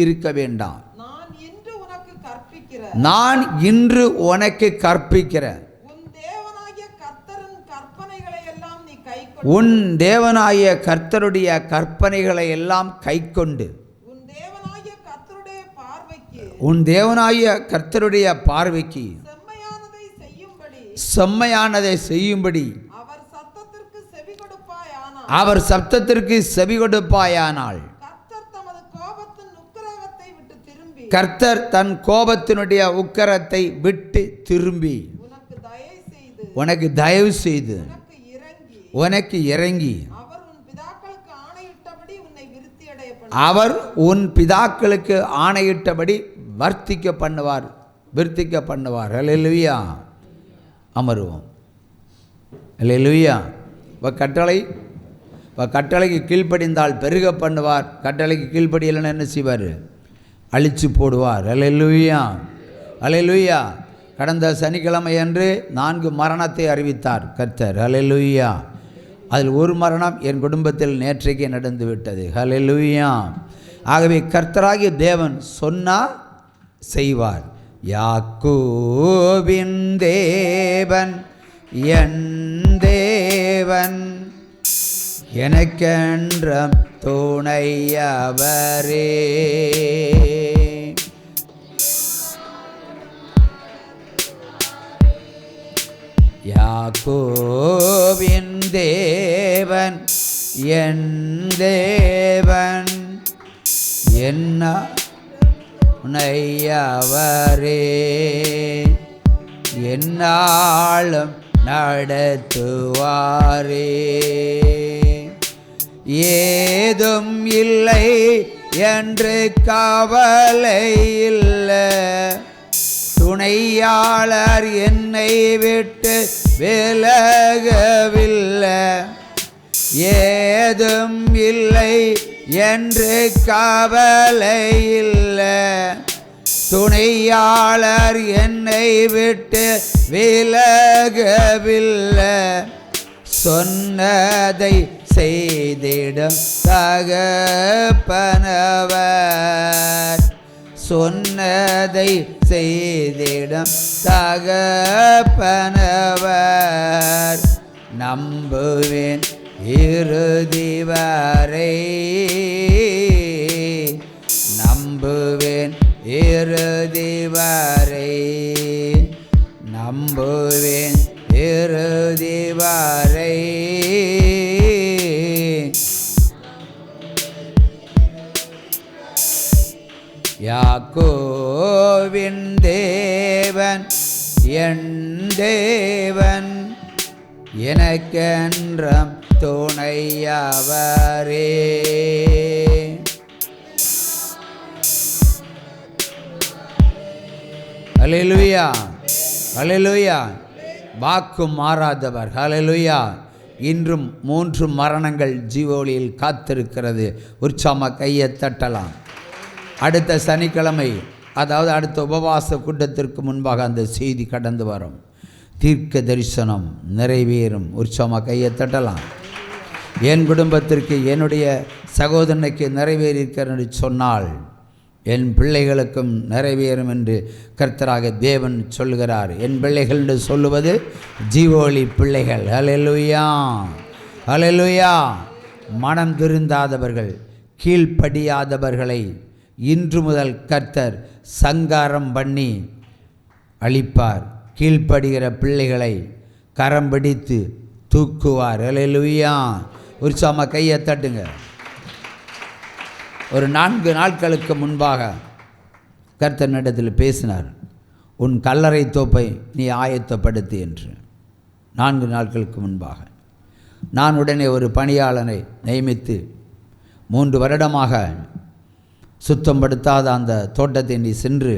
இருக்க வேண்டாம். நான் இன்று உனக்கு கற்பிக்கிற உன் தேவனாகிய கர்த்தருடைய கற்பனைகளை எல்லாம் கைக்கொண்டு உன் தேவனாகிய கர்த்தருடைய பார்வைக்கு செம்மையானதை செய்யும்படி அவர் சப்தத்திற்கு செவி கொடுப்பாயானால் கர்த்தர் தன் கோபத்தினுடைய உக்கிரத்தை விட்டு திரும்பி உனக்கு தயவு செய்து உனக்கு இறங்கி அவர் உன் பிதாக்களுக்கு ஆணையிட்டபடி வர்த்திக்க பண்ணுவார், விருத்திக்க பண்ணுவார். அல்லேலூயா. அமருவோம். அல்லேலூயா. கட்டளைக்கு கீழ்ப்படிந்தால் பெருக பண்ணுவார், கட்டளைக்கு கீழ்ப்படியலைன்னு என்ன செய்வார்? அழிச்சு போடுவார். அல்லேலூயா. அல்லேலூயா. கடந்த சனிக்கிழமை அன்று 4 மரணத்தை அறிவித்தார் கர்த்தர். அல்லேலூயா. அதில் ஒரு மரணம் என் குடும்பத்தில் நேற்றைக்கு நடந்து விட்டது. அல்லேலூயா. ஆகவே கர்த்தராகிய தேவன் சொன்னார் செய்வார். யாக்கோபின் தேவன் என் தேவன் எனக்கென்றும் துணையவரே. யாக்கோபின் தேவன் என் தேவன் என்ன துணையவரே. என்னாலும் நடத்துவாரே. ஏதும் இல்லை என்று கவலை இல்லை, துணையாளர் என்னை விட்டு விலகவில்லை. ஏதும் இல்லை என்று கவலை இல்லை, துணையாளர் என்னை விட்டு விலகவில்லை. சொன்னதை செய்திடும் தகப்பனவர், சொன்னதை செய்திடும் தகப்பனவர். நம்புவேன் இறுதி வரை, நம்புவேன் இறுதி வரை, நம்புவேன் இறுதி வரை. யாக்கோபின் தேவன் என் தேவன் எனக்கென்றும் துணையவரே. அல்லேலூயா. அல்லேலூயா. வாக்கு மாறாதவர். அல்லேலூயா. இன்றும் 3 மரணங்கள் ஜீவோலியில் காத்திருக்கிறது. உற்சாம கையை தட்டலாம். அடுத்த சனிக்கிழமை, அதாவது அடுத்த உபவாச கூட்டத்திற்கு முன்பாக அந்த செய்தி கடந்து வரும். தீர்க்க தரிசனம் நிறைவேறும். உற்சாம கையை தட்டலாம். என் குடும்பத்திற்கு, என்னுடைய சகோதரனுக்கு நிறைவேறியிருக்கிறது சொன்னால் என் பிள்ளைகளுக்கும் நிறைவேறும் என்று கர்த்தராக தேவன் சொல்கிறார். என் பிள்ளைகள் என்று சொல்லுவது ஜீவோலி பிள்ளைகள். அல்லேலூயா. அல்லேலூயா. மனம் திருந்தாதவர்கள், கீழ்ப்படியாதவர்களை இன்று முதல் கர்த்தர் சங்காரம் பண்ணி அழிப்பார். கீழ்ப்படுகிற பிள்ளைகளை கரம் பிடித்து தூக்குவார். அல்லேலூயா. உற்சாம கையை தட்டுங்க. ஒரு 4 நாட்களுக்கு முன்பாக கர்த்தரிடத்தில் பேசினார். உன் கல்லறை தோப்பை நீ ஆயத்தப்படுத்து என்று. 4 நாட்களுக்கு முன்பாக நான் உடனே ஒரு பணியாளனை நியமித்து 3 வருடமாக சுத்தப்படுத்தாத அந்த தோட்டத்தை நீ சென்று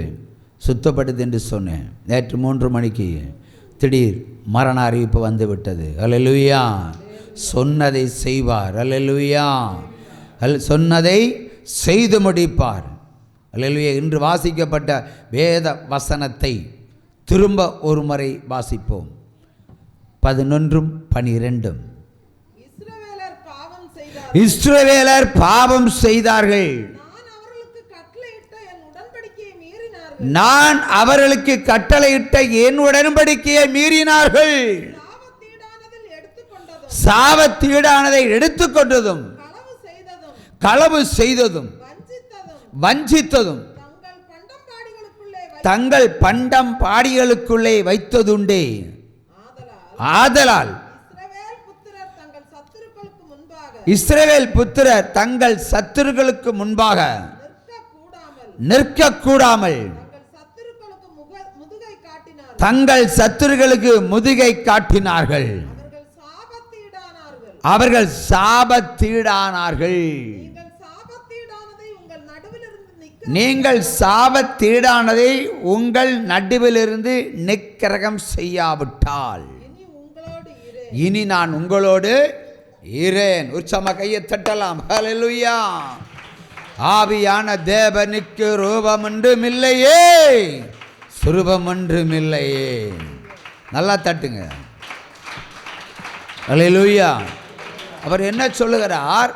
சுத்தப்படுத்து என்று சொன்னேன். நேற்று 3 மணிக்கு திடீர் மரண அறிவிப்பு வந்து விட்டது. அல்லேலூயா. சொன்னதை செய்வார். அல்லேலூயா. சொன்னதை செய்து முடிப்பார். அல்லேலூயா. இன்று வாசிக்கப்பட்ட வேத வசனத்தை திரும்ப ஒரு முறை வாசிப்போம். 11ம் 12ம். இஸ்ரவேலர் பாவம் செய்தார்கள். நான் அவர்களுக்கு கட்டளையிட்ட என் உடன்படிக்கையை மீறினார்கள். சாபத்தீடானதை எடுத்துக்கொண்டதும் களவு செய்ததும் வஞ்சித்ததும் தங்கள் பண்டம் பாடிகளுக்குள்ளே வைத்ததுண்டே. ஆதலால் இஸ்ரவேல் புத்திரர் தங்கள் சத்துருக்களுக்கு முன்பாக நிற்கக்கூடாமல் தங்கள் சத்துருக்களுக்கு முதுகை காட்டினார்கள். அவர்கள் சாபத்தீடானார்கள். நீங்கள் சாபத்தீடானதை உங்கள் நடுவிலிருந்து நிக்கிரகம் செய்யாவிட்டால் இனி நான் உங்களோடு இரேன். உற்சவமா கையை தட்டலாம். ஹல்லேலூயா. ஆவியான தேவனுக்கு ரூபம் ஒன்றும் இல்லையே, சுரூபம் ஒன்றும் இல்லையே. நல்லா தட்டுங்க. ஹல்லேலூயா. அவர் என்ன சொல்லுகிறார்?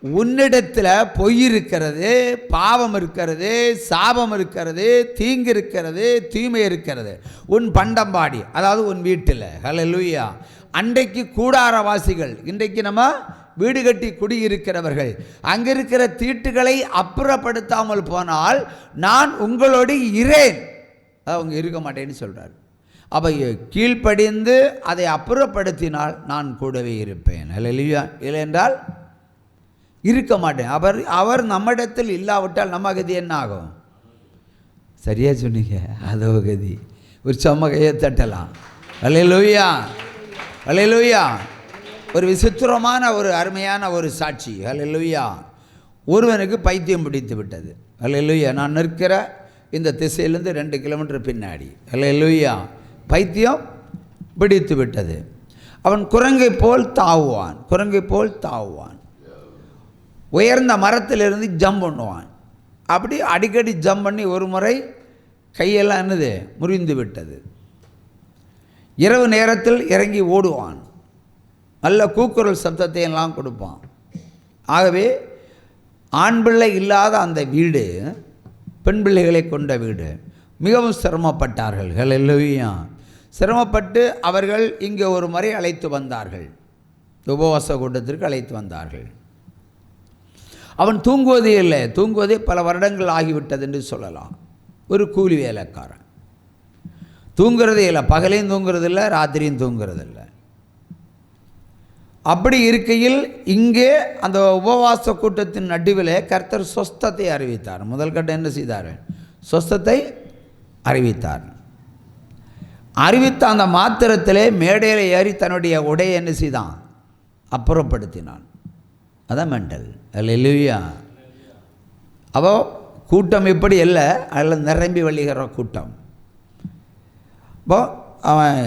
உன்னிடத்தில் பொய் இருக்கிறது, பாவம் இருக்கிறது, சாபம் இருக்கிறது, தீங்கு இருக்கிறது, தீமை இருக்கிறது உன் பண்டம்பாடி, அதாவது உன் வீட்டில். ஹல்லேலூயா. அன்றைக்கு கூடாரவாசிகள், இன்றைக்கு நம்ம வீடு கட்டி குடியிருக்கிறவர்கள், அங்கே இருக்கிற தீட்டுகளை அப்புறப்படுத்தாமல் போனால் நான் உங்களோடு இரேன். அவங்க இருக்க மாட்டேன்னு சொல்கிறார். அப்போ கீழ்ப்படிந்து அதை அப்புறப்படுத்தினால் நான் கூடவே இருப்பேன். ஹல்லேலூயா. இல்லை என்றால் இருக்க மாட்டேன். அவர் நம்மிடத்தில் இல்லாவிட்டால் நம்ம கதி என்ன ஆகும்? சரியா சொன்னீங்க. அதோ கதி. ஒரு செம்ம கையை தட்டலாம். ஹல்லேலூயா. ஹல்லேலூயா. ஒரு விசித்திரமான ஒரு அருமையான ஒரு சாட்சி. ஹல்லேலூயா. ஒருவனுக்கு பைத்தியம் பிடித்து விட்டது. ஹல்லேலூயா. நான் நிற்கிற இந்த திசையிலேருந்து 2 கிலோமீட்டர் பின்னாடி. ஹல்லேலூயா. பைத்தியம் பிடித்து விட்டது. அவன் குரங்கை போல் தாவுவான், குரங்கை போல் தாவுவான். உயர்ந்த மரத்திலிருந்து ஜம்ப் பண்ணுவான். அப்படி அடிக்கடி ஜம்ப் பண்ணி ஒரு முறை கையெல்லாம் என்னது முறிந்து விட்டது. இரவு நேரத்தில் இறங்கி ஓடுவான். நல்ல கூக்குரல் சப்தத்தை எல்லாம் கொடுப்பான். ஆகவே ஆண் பிள்ளை இல்லாத அந்த வீடு பெண் பிள்ளைகளை கொண்ட வீடு. மிகவும் சிரமப்பட்டார்கள். ஹல்லேலூயா. சிரமப்பட்டு அவர்கள் இங்கே ஒரு முறை அழைத்து வந்தார்கள், உபவாச கூட்டத்திற்கு அழைத்து வந்தார்கள். அவன் தூங்குவதே இல்லை, தூங்குவதே பல வருடங்கள் ஆகிவிட்டது என்று சொல்லலாம். ஒரு கூலி வேலைக்காரன், தூங்குறதே இல்லை, பகலையும் தூங்குறதில்லை, ராத்திரியும் தூங்குறதில்லை. அப்படி இருக்கையில் இங்கே அந்த உபவாச கூட்டத்தின் நடுவில் கர்த்தர் சொஸ்தத்தை அறிவித்தார். முதல் கட்டம் என்ன செய்தார்? சொஸ்தத்தை அறிவித்தார். அறிவித்த அந்த மாத்திரத்திலே மேடையில் ஏறி தன்னுடைய உடையை என்ன செய்தான்? அப்புறப்படுத்தினான். அதான் மெண்டல். ஹல்லேலூயா. அப்போ கூட்டம் இப்படி இல்லை, அதில் நிரம்பி வழிகிற கூட்டம். இப்போ அவன்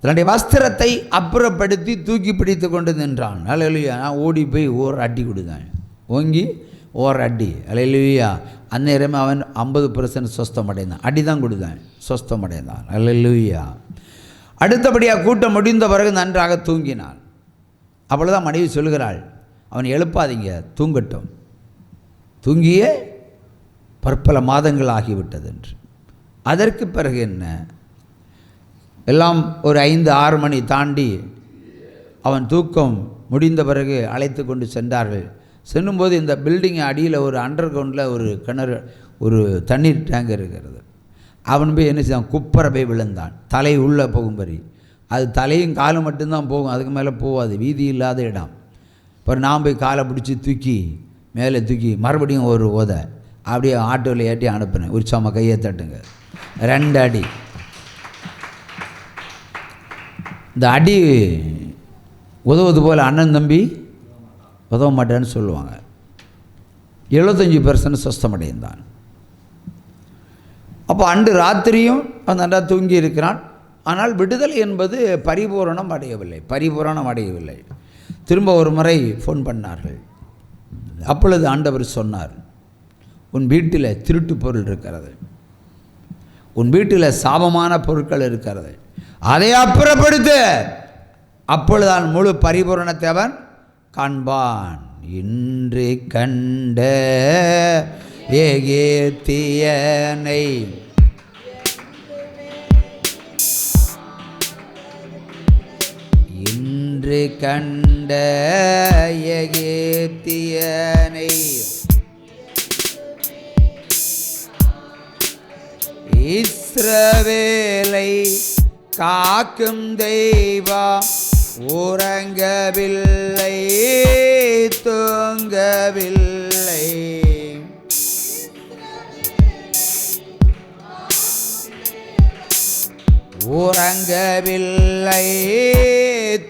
தன்னுடைய வஸ்திரத்தை அப்புறப்படுத்தி தூக்கி பிடித்து கொண்டு நின்றான். ஹல்லேலூயா. நான் ஓடி போய் ஓர் அடி கொடுத்தேன், ஓங்கி ஓர் அடி. ஹல்லேலூயா. அந்நேரமே அவன் 50% சொஸ்தம் அடைந்தான். அடி தான் கொடுத்தான், சொஸ்தம் அடைந்தான். ஹல்லேலூயா. அடுத்தபடியாக கூட்டம் முடிந்த பிறகு நன்றாக தூங்கினான். அப்பொழுதுதான் மனைவி சொல்கிறாள், அவன் எழுப்பாதீங்க, தூங்கட்டும், தூங்கியே பற்பல மாதங்கள் ஆகிவிட்டது என்று. அதற்கு பிறகு என்ன, எல்லாம் ஒரு 5-6 மணி தாண்டி அவன் தூக்கம் முடிந்த பிறகு அழைத்து கொண்டு சென்றார்கள். செல்லும்போது இந்த பில்டிங் அடியில் ஒரு அண்டர் கிரவுண்டில் ஒரு கிணறு, ஒரு தண்ணீர் டேங்க் இருக்கிறது. அவன் போய் என்ன செய்தான்? குப்பரை போய் விழுந்தான், தலை உள்ளே போகும்படி. அது தலையும் காலும் மட்டும்தான் போகும், அதுக்கு மேலே போகாது, வீதி இல்லாத இடம். அப்புறம் நான் போய் காலை பிடிச்சி தூக்கி மேலே தூக்கி மறுபடியும் ஒரு ஓதை அப்படியே ஆட்டோவில் ஏற்றி அனுப்பினேன். ஒரு சம கையை தட்டுங்க. 2 அடி. இந்த அடி உதவுது போல் அண்ணன் தம்பி உதவ மாட்டேன்னு சொல்லுவாங்க. 75% சொஸ்தமடைந்தான். அப்போ அன்று ராத்திரியும் அவன் நல்லா தூங்கி இருக்கிறான். ஆனால் விடுதலை என்பது பரிபூரணம் அடையவில்லை. திரும்ப ஒரு முறை ஃபோன் பண்ணார்கள். அப்பொழுது ஆண்டவர் சொன்னார், உன் வீட்டில் திருட்டு பொருள் இருக்கிறது, உன் வீட்டில் சாபமான பொருட்கள் இருக்கிறது, அதை அப்புறப்படுத்து, அப்பொழுதுதான் முழு பரிபூரணத்தை அவன் காண்பான். இன்று கண்ட எகிப்தியனை இன்று கண்ட எகிப்தியனை இஸ்ரவேலை காக்கும் தெய்வம் உறங்கவில்லை தூங்கவில்லை. உறங்கவில்லை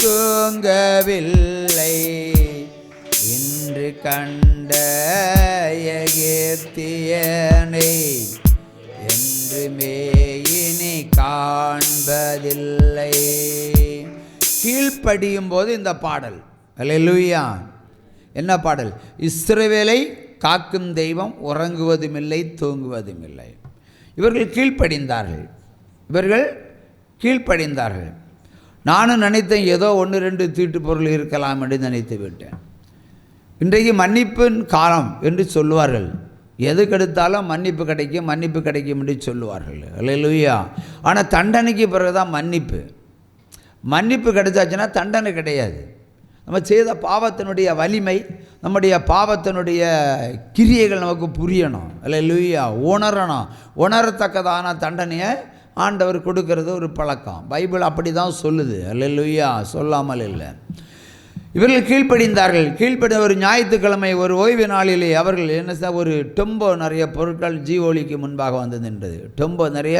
தூங்கவில்லை. இன்று கண்ட எகிப்தியனை என்றுமே இனி காண்பதில்லை. கீழ்ப்படியும் போது இந்த பாடல், அல்லேலூயா. என்ன பாடல்? இஸ்ரவேலை காக்கும் தெய்வம் உறங்குவதுமில்லை தூங்குவதுமில்லை. இவர்கள் கீழ்ப்படிந்தார்கள். நானும் நினைத்தேன் ஏதோ 1-2 தீட்டு பொருள் இருக்கலாம் என்று நினைத்து விட்டேன். இன்றைக்கு மன்னிப்பின் காலம் என்று சொல்லுவார்கள். எது கெடுத்தாலும் மன்னிப்பு கிடைக்கும் என்று சொல்லுவார்கள். அல்லேலூயா. ஆனால் தண்டனைக்கு பிறகுதான் மன்னிப்பு கிடைச்சாச்சுன்னா தண்டனை கிடையாது. நம்ம செய்த பாவத்தினுடைய வலிமை, நம்முடைய பாவத்தினுடைய கிரியைகள் நமக்கு புரியணும். அல்லேலூயா. உணரத்தக்கதான தண்டனையை ஆண்டவர் கொடுக்கறது ஒரு பழக்கம். பைபிள் அப்படி தான் சொல்லுது. அல்லேலூயா. சொல்லாமல் இல்லை. இவர்கள் கீழ்ப்படிந்த ஒரு ஞாயிற்றுக்கிழமை ஒரு ஓய்வு நாளிலே அவர்கள் என்ன ஒரு டெம்போ நிறைய பொருட்கள் ஜீவோலிக்கு முன்பாக வந்து நின்றது. டெம்போ நிறைய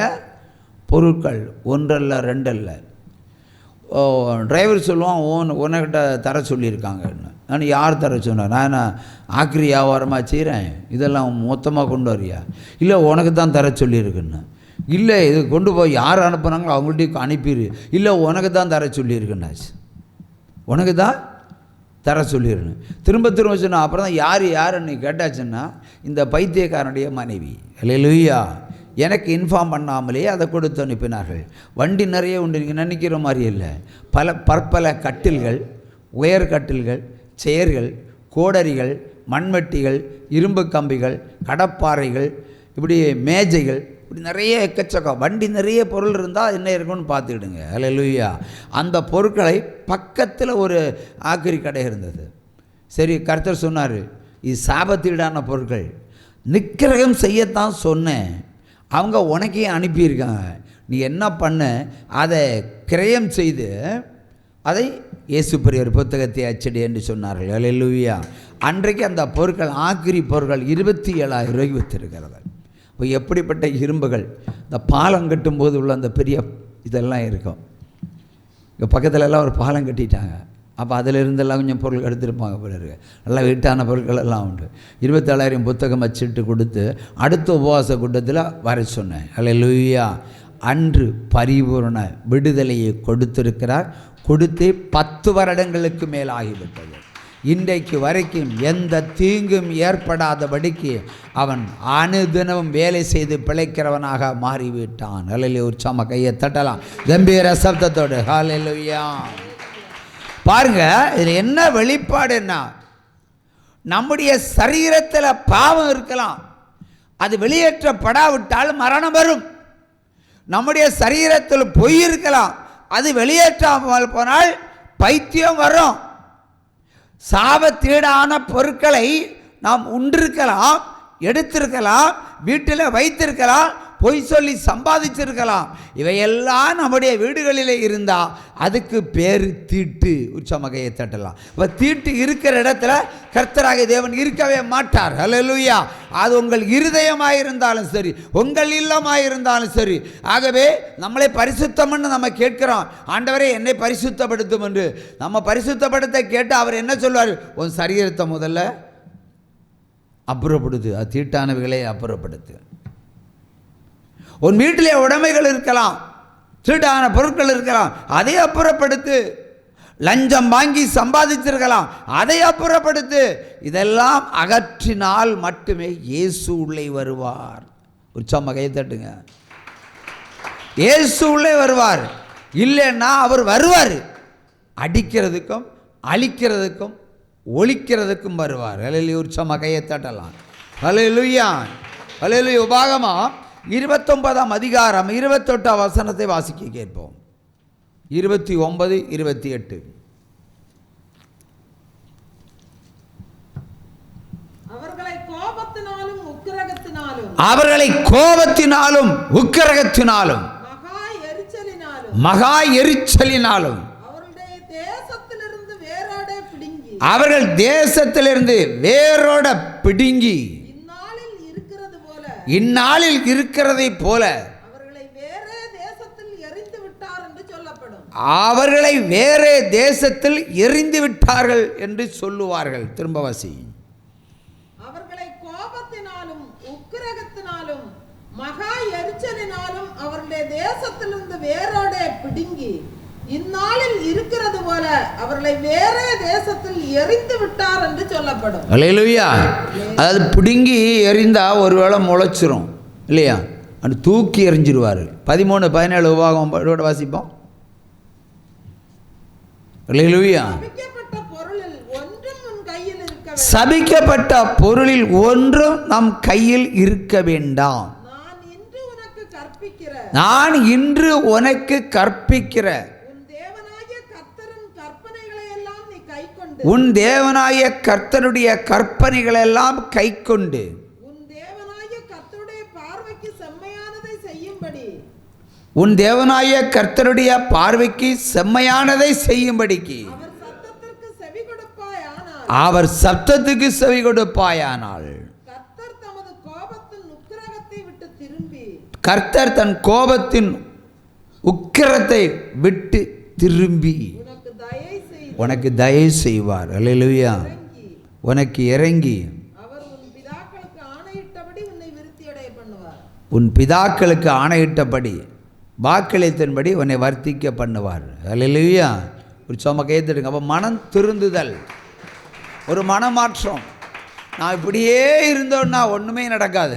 பொருட்கள், 1 அல்ல 2 அல்ல. டிரைவர் சொல்லுவான், உனக்கிட்ட தர சொல்லியிருக்காங்கன்னு. நான் யார் தர சொன்னேன்? நான் ஆக்கிரி வியாபாரமாக செய்கிறேன், இதெல்லாம் மொத்தமாக கொண்டு வரியா? இல்லை உனக்கு தான் தர சொல்லியிருக்குன்னு. இல்லை இது கொண்டு போய் யார் அனுப்புனாங்களோ அவங்கள்ட்ட அனுப்பிடு. இல்லை உனக்கு தான் தர சொல்லியிருக்குன்னாச்சு. உனக்கு தான் தர சொல்லிடணும். திரும்ப சொன்னா அப்புறம் தான் யாருன்னு கேட்டாச்சுன்னா இந்த பைத்தியக்காரனுடைய மனைவி. அல்லேலூயா. எனக்கு இன்ஃபார்ம் பண்ணாமலே அதை கொடுத்து அனுப்பினார்கள். வண்டி நிறைய உண்டு, நீங்கள் நினைக்கிற மாதிரி இல்லை. பற்பல கட்டில்கள், உயர் கட்டில்கள், சேர்கள், கோடரிகள், மண்வெட்டிகள், இரும்பு கம்பிகள், கடப்பாறைகள், இப்படி மேஜைகள், இப்படி நிறைய எக்கச்சக்கம் வண்டி நிறைய பொருள் இருந்தால் என்ன இருக்குன்னு பார்த்துக்கிடுங்க. அல்லேலூயா. அந்த பொருட்களை பக்கத்தில் ஒரு ஆக்கிரி கடை இருந்தது. சரி, கர்த்தர் சொன்னார், இது சாபத்தீடான பொருட்கள், நிக்கிரகம் செய்யத்தான் சொன்னேன், அவங்க உனக்கே அனுப்பியிருக்காங்க, நீ என்ன பண்ண, அதை கிரயம் செய்து அதை இயேசு பெரியவர் புத்தகத்தை அச்சடி என்று சொன்னார்கள். அல்லேலூயா. அன்றைக்கு அந்த பொருட்கள், ஆக்கிரி பொருட்கள் 27,000 ரூபாய்க்கு விற்றுருக்கிறது. இப்போ எப்படிப்பட்ட இரும்புகள், இந்த பாலம் கட்டும்போது உள்ள அந்த பெரிய இதெல்லாம் இருக்கும். இங்கே பக்கத்துலலாம் ஒரு பாலம் கட்டிட்டாங்க. அப்போ அதில் இருந்தெல்லாம் கொஞ்சம் பொருள் எடுத்துருப்பாங்க போல இருக்கு. நல்லா வீட்டான பொருட்கள் எல்லாம் உண்டு. 27,000 புத்தகம் வச்சுட்டு கொடுத்து அடுத்த உபவாச கூட்டத்தில் வர சொன்னேன். அல்லேலூயா. அன்று பரிபூர்ண விடுதலையை கொடுத்திருக்கிறார். கொடுத்து 10 வருடங்களுக்கு மேல் ஆகிவிட்டது. இன்றைக்கு வரைக்கும் எந்த தீங்கும் ஏற்படாதபடிக்கு அவன் அனுதினமும் வேலை செய்து பிழைக்கிறவனாக மாறிவிட்டான். அல்லேலூயா. உற்சாம கையை தட்டலாம் கம்பீர சப்தத்தோடு. ஹல்லேலூயா. பாருங்க, இதில் என்ன வெளிப்பாடுன்னா, நம்முடைய சரீரத்தில் பாவம் இருக்கலாம், அது வெளியேற்றப்படாவிட்டால் மரணம் வரும். நம்முடைய சரீரத்தில் பொய் இருக்கலாம், அது வெளியேற்றாமல் போனால் பைத்தியம் வரும். சாபத்தீடான பொருட்களை நாம் உண்டிருக்கலாம், எடுத்திருக்கலாம், வீட்டில் வைத்திருக்கலாம், பொய் சொல்லி சம்பாதிச்சிருக்கலாம். இவையெல்லாம் நம்முடைய வீடுகளிலே இருந்தால் அதுக்கு பேர் தீட்டு. உச்சமகையை தட்டலாம். இப்போ தீட்டு இருக்கிற இடத்துல கர்த்தராகிய தேவன் இருக்கவே மாட்டார். அல்லேலூயா. அது உங்கள் இருதயமாக இருந்தாலும் சரி, உங்கள் இல்லமாக இருந்தாலும் சரி. ஆகவே நம்மளை பரிசுத்தம்னு நம்ம கேட்கிறோம். ஆண்டவரே என்னை பரிசுத்தப்படுத்தும் என்று நம்ம பரிசுத்தப்படுத்த கேட்டு அவர் என்ன சொல்வார்? உன் சரீரத்தை முதல்ல அப்புறப்படுத்து, அது தீட்டானவைகளை அப்புறப்படுத்து. உன் வீட்டிலே உடைமைகள் இருக்கலாம், திருடான பொருட்கள் இருக்கலாம், அதை அப்புறப்படுத்து. லஞ்சம் வாங்கி சம்பாதித்திருக்கலாம், அதை அப்புறப்படுத்து. இதெல்லாம் அகற்றினால் மட்டுமே இயேசு உள்ளே வருவார். உற்சாகமாக கை தட்டுங்க. இயேசு உள்ளே வருவார். இல்லைன்னா அவர் வருவார், அடிக்கிறதுக்கும் அழிக்கிறதுக்கும் ஒழிக்கிறதுக்கும் வருவார். அல்லேலூயா. உற்சாகமாக கையை தட்டலாம். அல்லேலூயா. அல்லேலூயா. உபாகமம் 29ஆம் அதிகாரம் 28ஆம் வசனத்தை வாசிக்க கேட்போம். 29, 28. அவர்களை கோபத்தினாலும் உக்கிரகத்தினாலும் மகா எரிச்சலினாலும் அவர்கள் தேசத்திலிருந்து வேரோட பிடுங்கி இந்நாளில் இருக்கிறதை போல அவர்களை வேறே தேசத்தில் எறிந்து விட்டார்கள் என்று சொல்லுவார்கள். திரும்ப வாசி. அவர்களை கோபத்தினாலும் உக்கிரகத்தினாலும் மகா எரிச்சலினாலும் அவருடைய தேசத்திலிருந்து வேரோட பிடுங்கி இந்நாளில் இருக்கிறது போல அவர்களை வேறே தேசத்தில் எறிந்து விட்டார் என்று சொல்லப்படும். அல்லேலூயா. அதாவது பிடுங்கி எறிந்தா ஒருவேளை முளைச்சிரும் இல்லையா, அது தூக்கி எறிஞ்சிருவார். 13-17 உபாகம் வாசிப்போம். அல்லேலூயா. சபிக்கப்பட்ட பொருளில் ஒன்றும் நம் கையில் இருக்க வேண்டாம். நான் இன்று உனக்கு கற்பிக்கிற உன் தேவனாய கர்த்தருடைய கற்பனைகளை எல்லாம் கை கொண்டு உன் தேவனாய கர்த்தருடைய பார்வைக்கு செம்மையானதை செய்யும்படிக்கு அவர் சத்தத்துக்கு செவி கொடுப்பாயானால் கர்த்தர் தன் கோபத்தின் உக்கிரத்தை விட்டு திரும்பி உனக்கு தயை செய்வார். அல்லேலூயா. உனக்கு இறங்கி உன் பிதாக்களுக்கு ஆணையிட்டபடி வாக்களித்தின்படி உன்னை வர்த்திக்க பண்ணுவார். அல்லேலூயா. ஒரு சோம கையெடுங்க. அப்போ மனம் திருந்துதல், ஒரு மனமாற்றம். நான் இப்படியே இருந்தோன்னா ஒன்றுமே நடக்காது.